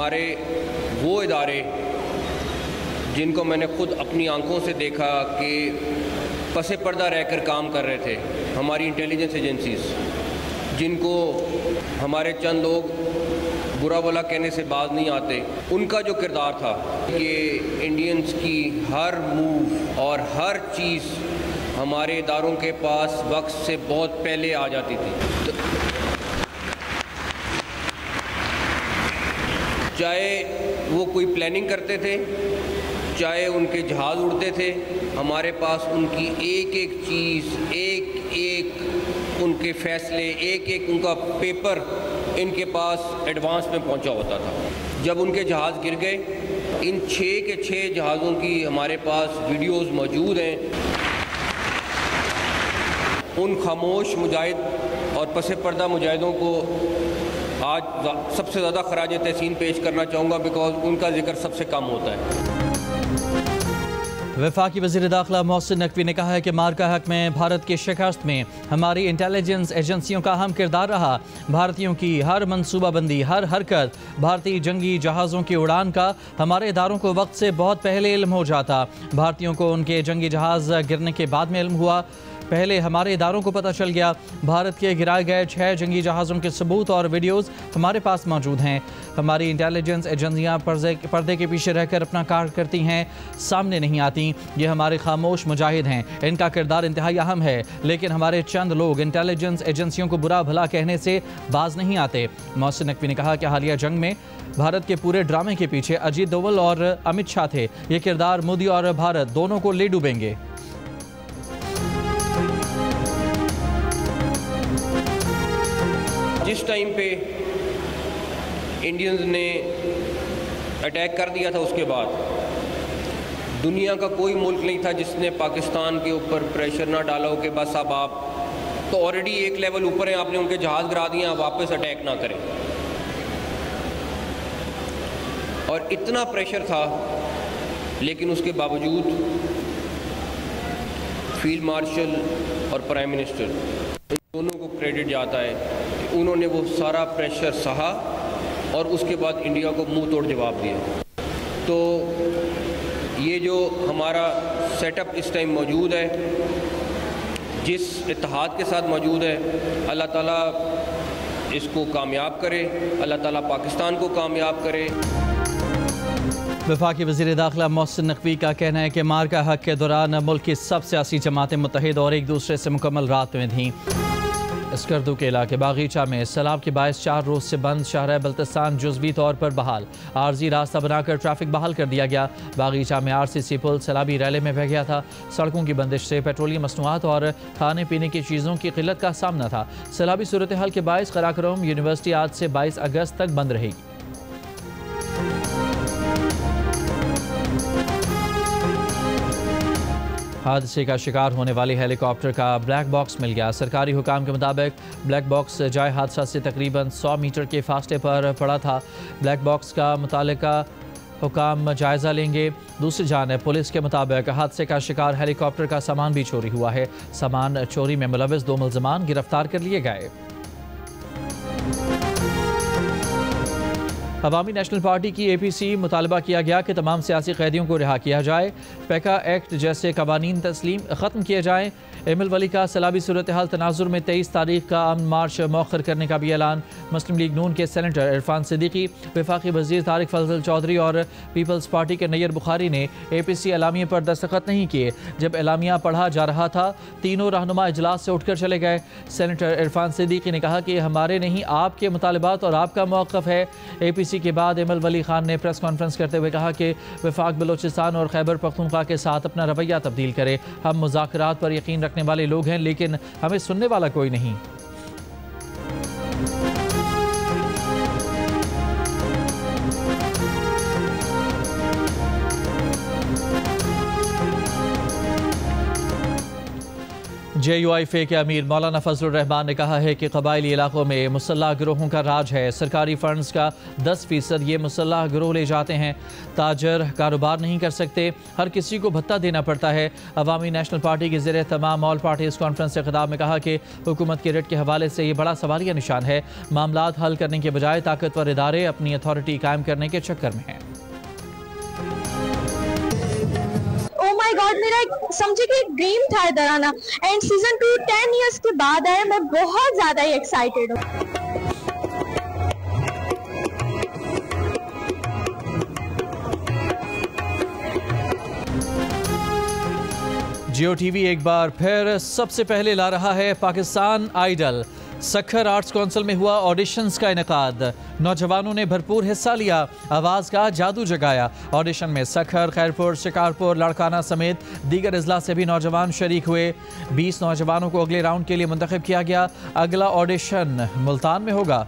हमारे वो इदारे जिनको मैंने खुद अपनी आंखों से देखा कि पसे पर्दा रहकर काम कर रहे थे, हमारी इंटेलिजेंस एजेंसीज, जिनको हमारे चंद लोग बुरा भला कहने से बाज नहीं आते, उनका जो किरदार था कि इंडियंस की हर मूव और हर चीज़ हमारे इदारों के पास वक्त से बहुत पहले आ जाती थी। चाहे वो कोई प्लानिंग करते थे, चाहे उनके जहाज़ उड़ते थे, हमारे पास उनकी एक एक चीज़, एक एक उनके फैसले, एक एक उनका पेपर इनके पास एडवांस में पहुंचा होता था। जब उनके जहाज़ गिर गए, इन 6 के 6 जहाज़ों की हमारे पास वीडियोस मौजूद हैं। उन खामोश मुजाहिद और पसे पर्दा मुजाहिदों को आज सबसे ज़्यादा खराज तहसीन पेश करना चाहूँगा, बिकॉज उनका जिक्र सबसे कम होता है। वफाकी वज़ीर दाखिला मोहसिन नकवी ने कहा है कि मार्का हक में भारत की शिकस्त में हमारी इंटेलिजेंस एजेंसियों का अहम किरदार रहा। भारतीयों की हर मनसूबाबंदी, हर हरकत, भारतीय जंगी जहाज़ों की उड़ान का हमारे इदारों को वक्त से बहुत पहले इल्म हो जाता। भारतीयों को उनके जंगी जहाज़ गिरने के बाद में इल्म हुआ, पहले हमारे इदारों को पता चल गया। भारत के गिराए गए 6 जंगी जहाज़ों के सबूत और वीडियोज़ हमारे पास मौजूद हैं। हमारी इंटेलिजेंस एजेंसियाँ पर्दे के पीछे रहकर अपना कार्य करती हैं, सामने नहीं आती। ये हमारे खामोश मुजाहिद हैं, इनका किरदार इंतहाई अहम है, लेकिन हमारे चंद लोग इंटेलिजेंस एजेंसियों को बुरा भला कहने से बाज नहीं आते। मोहसिन नकवी ने कहा कि हालिया जंग में भारत के पूरे ड्रामे के पीछे अजीत डोवल और अमित शाह थे। ये किरदार मोदी और भारत दोनों को ले डूबेंगे। जिस टाइम पे इंडियंस ने अटैक कर दिया था, उसके बाद दुनिया का कोई मुल्क नहीं था जिसने पाकिस्तान के ऊपर प्रेशर ना डाला हो कि बस अब आप तो ऑलरेडी एक लेवल ऊपर हैं, आपने उनके जहाज़ गिरा दिए, आप वापस अटैक ना करें। और इतना प्रेशर था, लेकिन उसके बावजूद फील्ड मार्शल और प्राइम मिनिस्टर दोनों को क्रेडिट जाता है कि उन्होंने वो सारा प्रेशर सहा और उसके बाद इंडिया को मुंह तोड़ जवाब दिया। तो ये जो हमारा सेटअप इस टाइम मौजूद है, जिस इत्तेहाद के साथ मौजूद है, अल्लाह ताला इसको कामयाब करे, अल्लाह ताला पाकिस्तान को कामयाब करे। वफाकी वज़ीर दाखिला मोहसिन नकवी का कहना है कि मार्का हक के दौरान मुल्क की सब सियासी जमातें मुत्तहिद और एक दूसरे से मुकम्मल रात में थीं। स्कर्दू के इलाके बागीचा में सैलाब के बायस 4 रोज से बंद शाहरा बल्तिस्तान जुज़वी तौर पर बहाल। आर्जी रास्ता बनाकर ट्रैफिक बहाल कर दिया गया। बागीचा में RCC पुल सैलाबी रैले में बह गया था। सड़कों की बंदिश से पेट्रोलियम मसनूआत और खाने पीने की चीज़ों की किल्लत का सामना था। सैलाबी सूरत हाल के बायस कराकोरम यूनिवर्सिटी आज से 22 अगस्त तक बंद रहेगी। हादसे का शिकार होने वाली हेलीकॉप्टर का ब्लैक बॉक्स मिल गया। सरकारी हुकाम के मुताबिक ब्लैक बॉक्स जाए हादसा से तकरीबन 100 मीटर के फासले पर पड़ा था। ब्लैक बॉक्स का मुतालिका हुकाम जायज़ा लेंगे। दूसरी जानिब पुलिस के मुताबिक हादसे का शिकार हेलीकॉप्टर का सामान भी चोरी हुआ है। सामान चोरी में मुलविस 2 मुल्ज़िमान गिरफ्तार कर लिए गए। अवामी नेशनल पार्टी की APC मुतालबा किया गया कि तमाम सियासी कैदियों को रिहा किया जाए। पैका एक्ट जैसे कवानीन तस्लीम ख़त्म किए जाएँ। एमिल वली का सैलाबी सूरत हाल तनाजुर में 23 तारीख का अमन मार्च मौखर करने का भी ऐलान। मुस्लिम लीग नून के सेनेटर इरफान सिद्दीकी, वफाकी वज़ीर तारिक फजल चौधरी और पीपल्स पार्टी के नैयर बुखारी ने APC एलामिया पर दस्तखत नहीं किए। जब एलामिया पढ़ा जा रहा था, तीनों रहनुमा इजलास से उठकर चले गए। सेनेटर इरफान सिद्दीकी ने कहा कि हमारे नहीं, आपके मुतालबात और आपका मौक़िफ़ है। APC के बाद एमिल वली खान ने प्रेस कॉन्फ्रेंस करते हुए कहा कि वफाक बलोचिस्तान और खैबर पख्तूनख्वा के साथ अपना रवैया तब्दील करे। हम मुज़ाकरात पर यकीन रखने वाले लोग हैं, लेकिन हमें सुनने वाला कोई नहीं। JUIF के अमीर मौलाना फजलुर रहमान ने कहा है कि कबायली इलाकों में मुसल्लह गिरोहों का राज है। सरकारी फंड्स का 10% ये मुसल्लह गिरोह ले जाते हैं। ताजर कारोबार नहीं कर सकते, हर किसी को भत्ता देना पड़ता है। अवामी नेशनल पार्टी के ज़रिए तमाम ऑल पार्टीज़ कॉन्फ्रेंस से खिताब में कहा कि हुकूमत के रेट के हवाले से ये बड़ा सवालिया निशान है। मामलात हल करने के बजाय ताकतवर इदारे अपनी अथॉरिटी कायम करने के चक्कर में हैं। गॉड, मेरा समझे कि एक ड्रीम था इधर आना, एंड सीजन 2 10 इयर्स के बाद आया। मैं बहुत ज्यादा ही एक्साइटेड हूँ। जियो टीवी एक बार फिर सबसे पहले ला रहा है Pakistan Idol. Sukkur arts council में हुआ ऑडिशंस का इनेकाद। नौजवानों ने भरपूर हिस्सा लिया, आवाज़ का जादू जगाया। ऑडिशन में सखर, खैरपुर, शिकारपुर, लड़काना समेत दीगर अजला से भी नौजवान शरीक हुए। 20 नौजवानों को अगले राउंड के लिए मुंतखब किया गया। अगला ऑडिशन मुल्तान में होगा।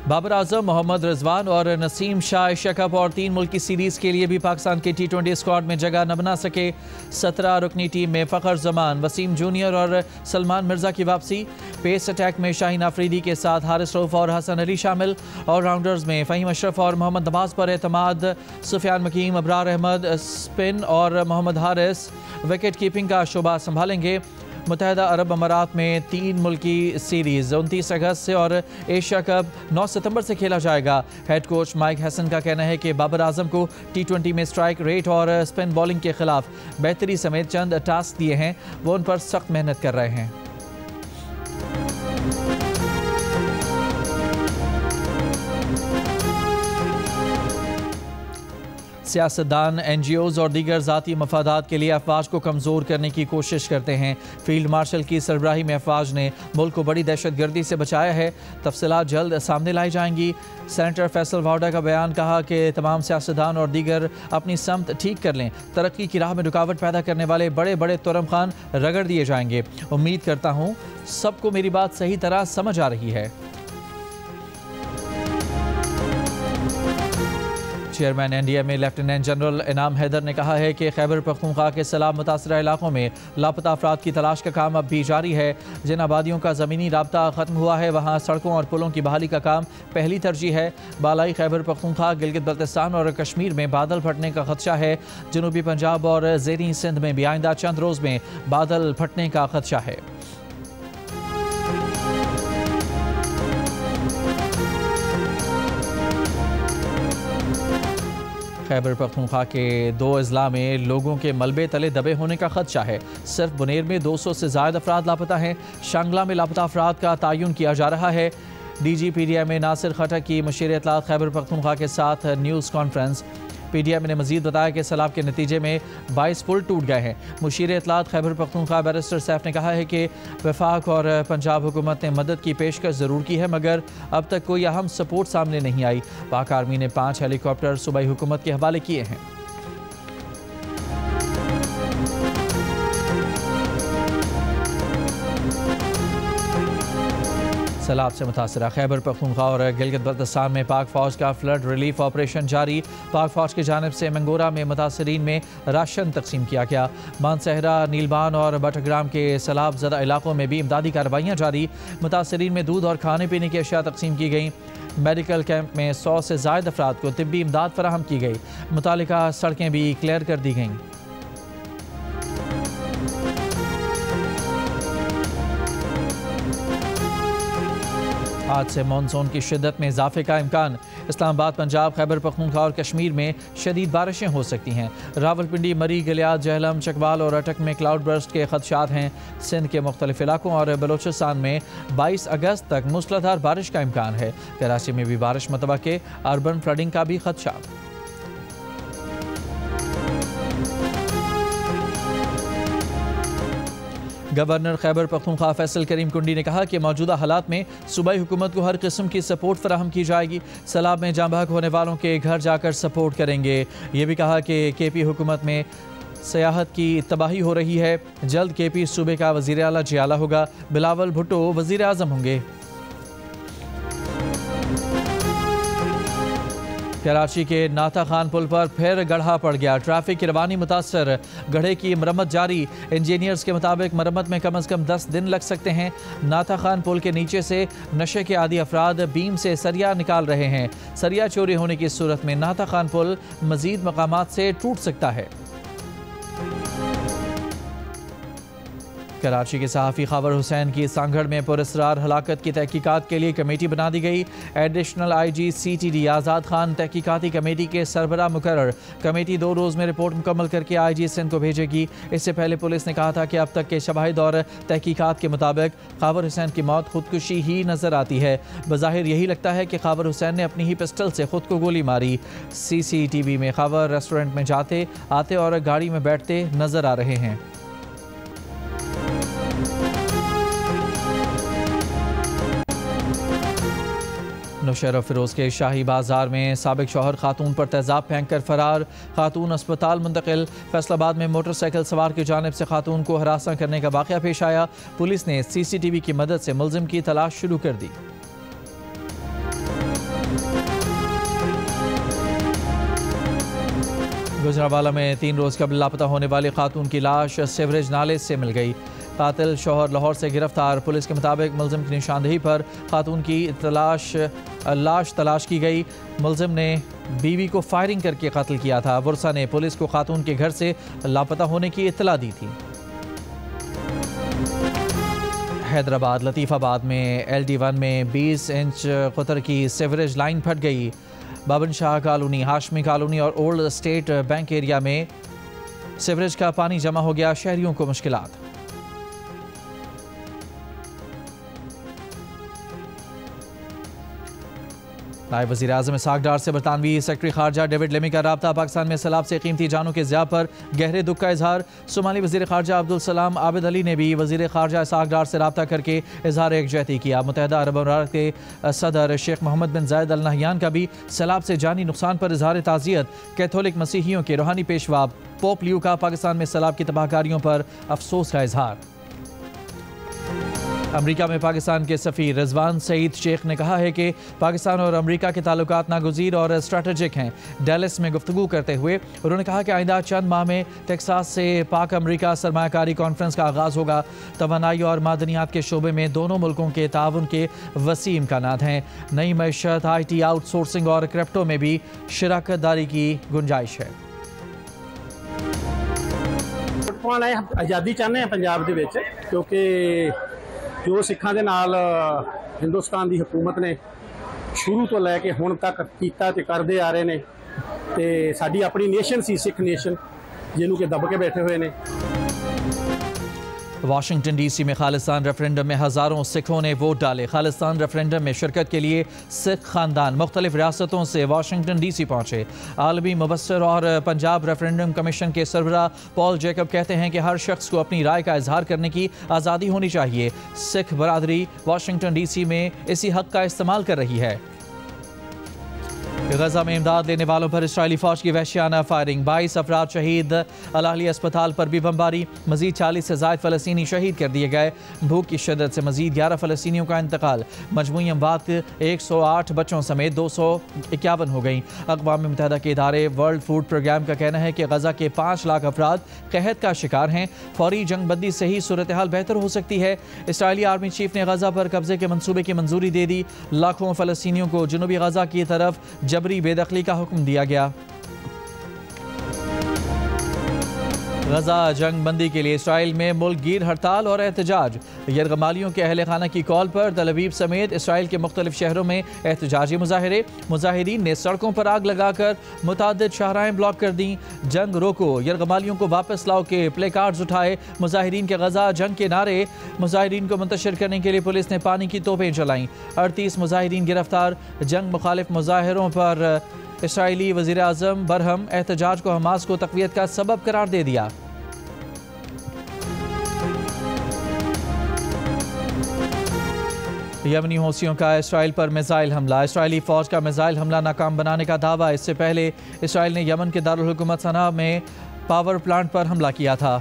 बाबर आजम, मोहम्मद रिजवान और नसीम शाह एशिया कप और 3 मुल्की सीरीज़ के लिए भी पाकिस्तान के T20 स्क्वाड में जगह न बना सके। 17 रुकनी टीम में फ़खर जमान, वसीम जूनियर और सलमान मिर्ज़ा की वापसी। पेस अटैक में शाहीन आफरीदी के साथ हारिस रऊफ और हसन अली शामिल। ऑलराउंडर्स में फ़हीम अशरफ और मोहम्मद नवाज पर एतमाद। सुफियान मकीम, अबरार अहमद स्पिन और मोहम्मद हारिस विकेट कीपिंग का शोबा संभालेंगे। मुत्तहिदा अरब अमारात में 3 मुल्की सीरीज़ 29 अगस्त से और एशिया कप 9 सितंबर से खेला जाएगा। हेड कोच माइक हसन का कहना है कि बाबर आजम को T20 में स्ट्राइक रेट और स्पिन बॉलिंग के खिलाफ बेहतरी समेत चंद टास्क दिए हैं, वो उन पर सख्त मेहनत कर रहे हैं। सियासतदान, NGOs और दीगर ज़ाती मफादात के लिए अफवाज को कमज़ोर करने की कोशिश करते हैं। फील्ड मार्शल की सरबराही में अफवाज ने मुल्क को बड़ी दहशत गर्दी से बचाया है। तफसीलात जल्द सामने लाई जाएंगी। सेनेटर फैसल वाउडा का बयान कहा कि तमाम सियासतदान और दीगर अपनी समत ठीक कर लें। तरक्की की राह में रुकावट पैदा करने वाले बड़े बड़े तुरम खान रगड़ दिए जाएंगे। उम्मीद करता हूँ सबको मेरी बात सही तरह समझ आ रही है। चेयरमैन NDA में लेफ्टिनेंट जनरल इनाम हैदर ने कहा है कि खैबर पख्तूनख्वा के सैलाब मुतासरा इलाकों में लापता अफराद की तलाश का काम अब भी जारी है। जिन आबादियों का ज़मीनी राब्ता ख़त्म हुआ है वहाँ सड़कों और पुलों की बहाली का काम पहली तरजीह है। बालाई खैबर पख्तूनख्वा, गिलगित बल्तिस्तान और कश्मीर में बादल फटने का खदशा है। जनूबी पंजाब और ज़ेरी सिंध में भी आइंदा चंद रोज़ में बादल फटने का खदशा है। खैबर पख्तूनख्वा के 2 अजला में लोगों के मलबे तले दबे होने का खदशा है। सिर्फ बुनेर में 200 से ज़ायद अफराद लापता हैं। शांगला में लापता अफराद का तायुन किया जा रहा है। DG PDM में नासिर खटक की मुशीर इत्तलात खैबर पख्तूनख्वा के साथ न्यूज़ कॉन्फ्रेंस। PDM ने मजीद बताया कि सैलाब के नतीजे में 22 पुल टूट गए हैं। मुशीर इत्तलात खैबर पख्तूनख्वा बैरिस्टर सैफ ने कहा है कि वफाक और पंजाब हुकूमत ने मदद की पेशकश ज़रूर की है, मगर अब तक कोई अहम सपोर्ट सामने नहीं आई। पाक आर्मी ने 5 हेलीकॉप्टर सूबाई हुकूमत के हवाले किए हैं। सैलाब से मुतासरा खैबर पख्तूनख्वा और गिलगित बल्तिस्तान में पाक फ़ौज का फ्लड रिलीफ ऑपरेशन जारी। पाक फ़ौज की जानिब से मंगोरा में मुतासरीन में राशन तकसीम किया गया। मानसहरा, नीलबान और बटग्राम के सैलाब ज़दा इलाकों में भी इमदादी कार्रवाइयाँ जारी। मुतासरीन में दूध और खाने पीने की अशिया तकसीम की गई। मेडिकल कैंप में 100 से ज़ायद अफराद को तिब्बी इमदाद फराहम की गई। मुतालिका सड़कें भी क्लियर कर दी गईं। आज से मानसून की शिद्दत में इजाफे का इम्कान। इस्लामाबाद, पंजाब, खैबर पख्तूनख्वा और कश्मीर में शदीद बारिशें हो सकती हैं। रावलपिंडी, मरी, गलियात, जहलम, चकवाल और अटक में क्लाउड बर्स्ट के खदशात हैं। सिंध के मुख्तलिफ इलाकों और बलोचिस्तान में 22 अगस्त तक मूसलाधार बारिश का इम्कान है। कराची में भी बारिश मतवक्के, अर्बन फ्लडिंग का भी खदशा। गवर्नर खैबर पख्तूनख्वा फैसल करीम कुंडी ने कहा कि मौजूदा हालात में सूबाई हुकूमत को हर किस्म की सपोर्ट फराहम की जाएगी। सैलाब में जाँ बहक होने वालों के घर जाकर सपोर्ट करेंगे। ये भी कहा कि KP हुकूमत में सियाहत की तबाही हो रही है। जल्द KP सूबे का वज़ीर आला जियाला होगा। बिलावल भुट्टो वज़ीर आज़म होंगे। कराची के नाथा खान पुल पर फिर गड्ढा पड़ गया। ट्रैफिक की रवानी मुतासर, गड्ढे की मरम्मत जारी। इंजीनियर्स के मुताबिक मरम्मत में कम से कम 10 दिन लग सकते हैं। नाथा खान पुल के नीचे से नशे के आदी अफराद बीम से सरिया निकाल रहे हैं। सरिया चोरी होने की सूरत में नाथा खान पुल मजीद मकामात से टूट सकता है। कराची के सहाफ़ी खबर हुसैन की सांगड़ में पुरस्रार हलाकत की तहकीकात के लिए कमेटी बना दी गई। एडिशनल IG CTD आज़ाद खान तहकीकाती कमेटी के सरबराह मुकर्रर। कमेटी 2 रोज़ में रिपोर्ट मुकम्मल करके IG सिंध को भेजेगी। इससे पहले पुलिस ने कहा था कि अब तक के शवाहिद और तहकीकात के मुताबिक खबर हुसैन की मौत खुदकुशी ही नज़र आती है। बज़ाहिर यही लगता है कि खबर हुसैन ने अपनी ही पिस्टल से खुद को गोली मारी। CCTV में खबर रेस्टोरेंट में जाते आते और गाड़ी में बैठते नज़र आ रहे हैं। नौशहरा फिरोज़ के शाही बाजार में साबिक शौहर खातून पर तेज़ाब फेंक कर फरार। खातून अस्पताल मुंतकिल। फैसलाबाद में मोटरसाइकिल सवार की जानिब से खातून को हरासा करने का वाक़या पेश आया। पुलिस ने CCTV की मदद से मुलजिम की तलाश शुरू कर दी। गुजरावाला में 3 रोज़ कबल लापता होने वाली खातून की लाश सीवरेज नाले से मिल गई। कातिल शौहर लाहौर से गिरफ्तार। पुलिस के मुताबिक मुलजिम की निशानदेही पर खातून की लाश तलाश की गई। मुलजिम ने बीवी को फायरिंग करके कत्ल किया था। वर्सा ने पुलिस को खातून के घर से लापता होने की इत्तला दी थी। हैदराबाद लतीफ़ाबाद में LD1 में 20 इंच कुतर की सीवरेज लाइन फट गई। बाबन शाह कॉलोनी, हाशमी कॉलोनी और ओल्ड स्टेट बैंक एरिया में सीवरेज का पानी जमा हो गया। शहरियों को मुश्किलात। नायब वज़ीर आज़म इसहाक़ डार से बरतानवी सेक्रेटरी खारजा डेविड लेमी का राब्ता। पाकिस्तान में सैलाब से कीमती जानों के ज़िया पर गहरे दुख का इजहार। सोमाली वज़ीर खारजा अब्दुल सलाम आबिद अली ने भी वज़ीर खारजा इसहाक़ डार से राब्ता करके इजहार एकजहती किया। मुत्तहिदा अरब अमीरात के सदर शेख मोहम्मद बिन जायद अल नहयान का भी सैलाब से जानी नुकसान पर इजहार ताज़ियत। कैथोलिक मसीहियों के रूहानी पेशवा पोप लियो का पाकिस्तान में सैलाब की तबाहकारियों पर अफसोस का इजहार। अमेरिका में पाकिस्तान के सफ़ीर रिजवान सईद शेख ने कहा है कि पाकिस्तान और अमेरिका के ताल्लुकात नागुज़ीर और स्ट्रैटेजिक हैं। डैलस में गुफ्तगू करते हुए उन्होंने कहा कि आइंदा चंद माह में टेक्सास से पाक अमेरिका सरमायाकारी कॉन्फ्रेंस का आगाज़ होगा। तवानाई और मादनियात के शोबे में दोनों मुल्कों के ताउन के वसी इम्कानात हैं। नई मईशत, IT आउटसोर्सिंग और क्रिप्टो में भी शराकत दारी की गुंजाइश है। आज़ादी चाहते हैं पंजाब दे विच, क्योंकि जो सिखां दे नाल हिंदुस्तान की हुकूमत ने शुरू तो लैके हुण तक कीता ते करदे आ रहे ने, ते साडी अपनी नेशन सी सिख नेशन जिन्हों के दब के बैठे हुए ने। वाशिंगटन DC में खालिस्तान रेफरेंडम में हज़ारों सिखों ने वोट डाले। खालिस्तान रेफरेंडम में शिरकत के लिए सिख खानदान मुख्तलिफ रियासतों से वाशिंगटन DC पहुँचे। आलमी मुबस्सिर और पंजाब रेफरेंडम कमीशन के सरबराह पॉल जैकब कहते हैं कि हर शख्स को अपनी राय का इजहार करने की आज़ादी होनी चाहिए। सिख बरादरी वाशिंगटन DC में इसी हक़ का इस्तेमाल कर रही है। गजा में इमदाद लेने वालों पर इस्राइली फौज की वहशियाना फायरिंग। 22 अफराद शहीद। अल अहली अस्पताल पर भी बमबारी। मजीद 40 से ज़ायद फ़लस्तीनी शहीद कर दिए गए। भूख की शिद्दत से मजीद 11 फ़लस्तीनियों का इंतकाल। मजमूई अमवात 108 बच्चों समेत 251 हो गई। अक़वाम मुत्तहिदा के इदारे वर्ल्ड फूड प्रोग्राम का कहना है कि गजा के 5 लाख अफराद कहत का शिकार हैं। फौरी जंगबंदी से ही सूरत हाल बेहतर हो सकती है। इसराइली आर्मी चीफ ने गजा पर कब्जे के मंसूबे की मंजूरी दे दी। लाखों फ़लस्तीनियों को जनूबी गजा की तरफ जबरी बेदखली का हुक्म दिया गया। गजा जंग बंदी के लिए इसराइल में मुल्क गिर हड़ताल और एहतजाज। यरगमालियों के अहल खाना की कॉल पर तल अवीव समेत इसराइल के मुख्तलिफ शहरों में एहतजाजी मुजाहिरे। मुजाहिरीन ने सड़कों पर आग लगाकर मुतादिद शाहराएं ब्लॉक कर दी। जंग रोको, यरगमालियों को वापस लाओ के प्ले कार्ड्स उठाए। मुजाहिरीन के गजा जंग के नारे। मुजाहिरीन को मुंतशिर करने के लिए पुलिस ने पानी की तोपें चलाईं। 38 मुजाहिरीन गिरफ्तार। जंग मुखालिफ मुजाहिरों पर इसराइली वज़ीर आज़म बरहम एहतजाज को हमास को तक़वियत का सबब करार दे दिया। यमनी हौसियों का इसराइल पर मिसाइल हमला। इसराइली फ़ौज का मिसाइल हमला नाकाम बनाने का दावा। इससे पहले इसराइल ने यमन के दारुल हुकूमत सना में पावर प्लांट पर हमला किया था।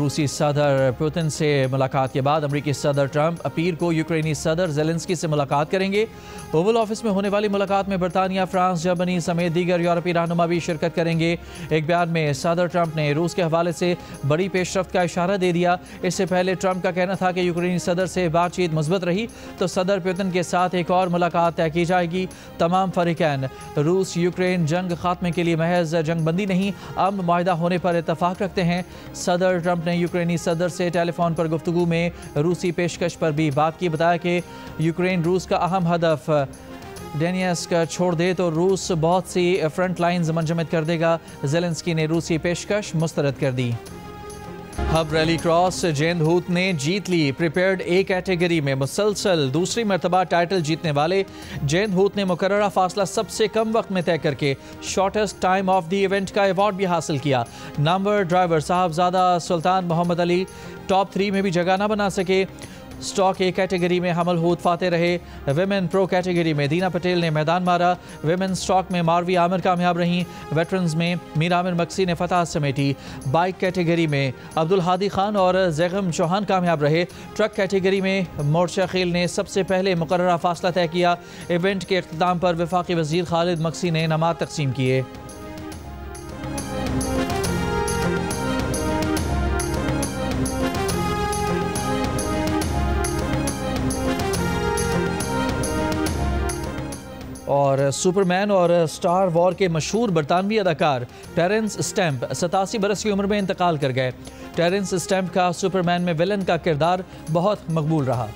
रूसी सदर पुतिन से मुलाकात के बाद अमेरिकी सदर ट्रंप पीर को यूक्रेनी सदर ज़ेलेंस्की से मुलाकात करेंगे। ओवल ऑफिस में होने वाली मुलाकात में बरतानिया, फ्रांस, जर्मनी समेत दीगर यूरोपीय रहनुमा भी शिरकत करेंगे। एक बयान में सदर ट्रंप ने रूस के हवाले से बड़ी पेशरफ्त का इशारा दे दिया। इससे पहले ट्रंप का कहना था कि यूक्रेनी सदर से बातचीत मुस्बत रही तो सदर पुतिन के साथ एक और मुलाकात तय की जाएगी। तमाम फरीकैन रूस यूक्रेन जंग खात्मे के लिए महज जंगबंदी नहीं, अमन मुआहिदा होने पर इतफाक रखते हैं। सदर ट्रंप ने यूक्रेनी सदर से टेलीफोन पर गुफ्तगू में रूसी पेशकश पर भी बात की। बताया कि यूक्रेन रूस का अहम हदफ डेनियस्क छोड़ दे तो रूस बहुत सी फ्रंट लाइन्स मुंजमद कर देगा। ज़ेलेंस्की ने रूसी पेशकश मुस्तरद कर दी। हब रैली क्रॉस जैन हूत ने जीत ली। प्रिपेयर्ड ए कैटेगरी में मुसलसल दूसरी मरतबा टाइटल जीतने वाले जैन हूत ने मुकर्ररा फासला सबसे कम वक्त में तय करके shortest time of the event का अवार्ड भी हासिल किया। नंबर ड्राइवर साहबजादा सुल्तान मोहम्मद अली टॉप 3 में भी जगह न बना सके। स्टॉक ए कैटेगरी में हमल हूद फाते रहे। विमेन प्रो कैटेगरी में दीना पटेल ने मैदान मारा। विमेन स्टॉक में मारवी आमिर कामयाब रहीं। वेटरन्स में मीर आमिर मक्सी ने फतह समेटी। बाइक कैटेगरी में अब्दुल हादी खान और जैगम चौहान कामयाब रहे। ट्रक कैटेगरी में मोर्चा खेल ने सबसे पहले मुकर्ररा फासला तय किया। इवेंट के इख्तिताम पर वफाकी वजीर खालिद मक्सी ने इनामात तकसीम किए। और सुपरमैन और स्टार वॉर के मशहूर बरतानवी अदाकार टेरेंस स्टैम्प 87 बरस की उम्र में इंतकाल कर गए। टेरेंस स्टैम्प का सुपरमैन में विलन का किरदार बहुत मकबूल रहा।